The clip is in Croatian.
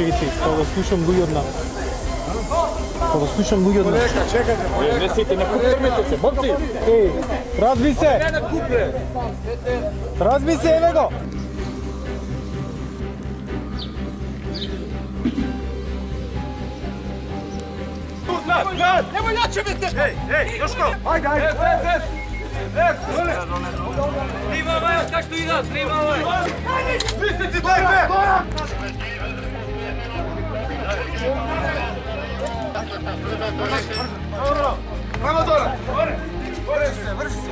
Čekajte, kao da slušam Lujodna. Kao da slušam Lujodna. Čekajte. Ne site, ne kuprmite se, momci! Ej, razbi se! Razbi se, evo go! Nemoj jače vete! Ej, Joško! Ajde! Trima ovaj, как što ide, trima ovaj! Mislici, dajte! Dobro! Pravo dole! Vrši se!